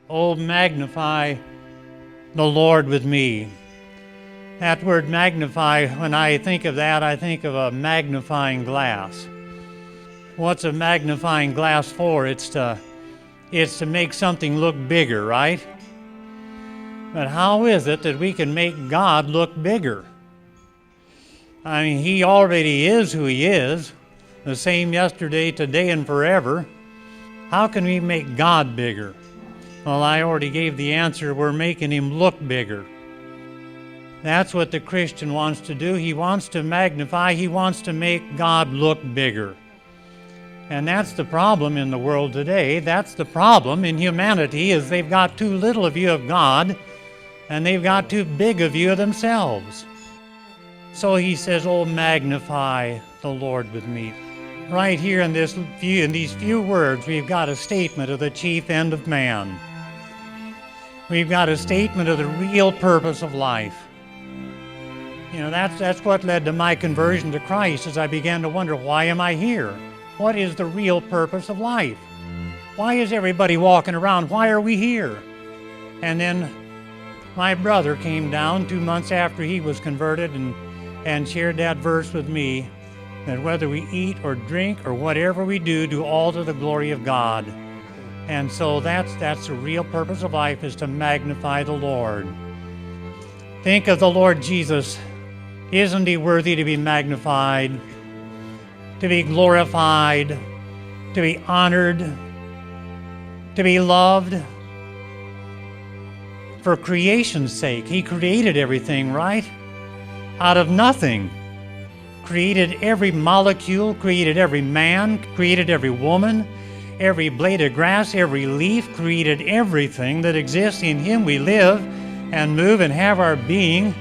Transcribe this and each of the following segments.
Oh, magnify the Lord with me. That word magnify, when I think of that, I think of a magnifying glass. What's a magnifying glass for? It's to make something look bigger, right? But how is it that we can make God look bigger? I mean, He already is who He is, the same yesterday, today, and forever. How can we make God bigger? Well, I already gave the answer. We're making Him look bigger. That's what the Christian wants to do. He wants to magnify. He wants to make God look bigger. And that's the problem in the world today. That's the problem in humanity, is they've got too little of view of God, and they've got too big a view of themselves. So he says, oh, magnify the Lord with me. Right here in these few words, we've got a statement of the chief end of man. We've got a statement of the real purpose of life. You know, that's what led to my conversion to Christ, as I began to wonder, why am I here? What is the real purpose of life? Why is everybody walking around? Why are we here? And then my brother came down 2 months after he was converted and shared that verse with me, that whether we eat or drink or whatever we do all to the glory of God. And so that's the real purpose of life, is to magnify the Lord. Think of the Lord Jesus. Isn't He worthy to be magnified, to be glorified, to be honored, to be loved? For creation's sake, He created everything, right? Out of nothing. Created every molecule, created every man, created every woman, every blade of grass, every leaf, created everything that exists. In Him we live and move and have our being,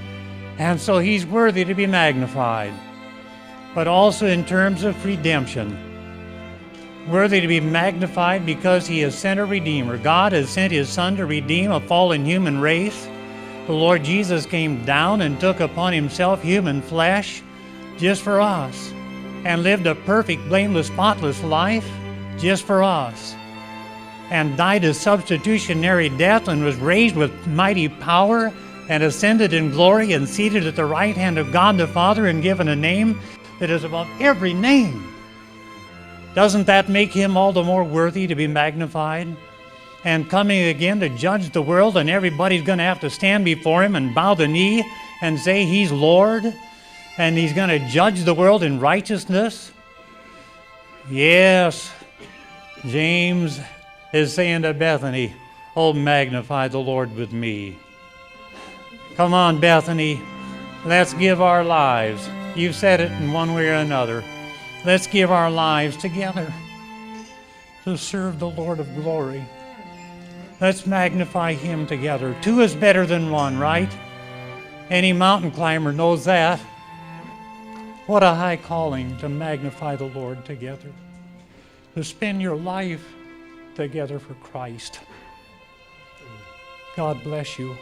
and so He's worthy to be magnified. But also in terms of redemption, worthy to be magnified because He has sent a Redeemer. God has sent His Son to redeem a fallen human race. The Lord Jesus came down and took upon Himself human flesh just for us, and lived a perfect, blameless, spotless life just for us, and died a substitutionary death, and was raised with mighty power, and ascended in glory, and seated at the right hand of God the Father, and given a name that is above every name. Doesn't that make Him all the more worthy to be magnified? And coming again to judge the world, and everybody's going to have to stand before Him and bow the knee and say He's Lord, and He's going to judge the world in righteousness. Yes, James is saying to Bethany, oh, magnify the Lord with me. Come on, Bethany, let's give our lives. You've said it in one way or another. Let's give our lives together to serve the Lord of glory. Let's magnify Him together. Two is better than one, right? Any mountain climber knows that. What a high calling to magnify the Lord together, to spend your life together for Christ. God bless you.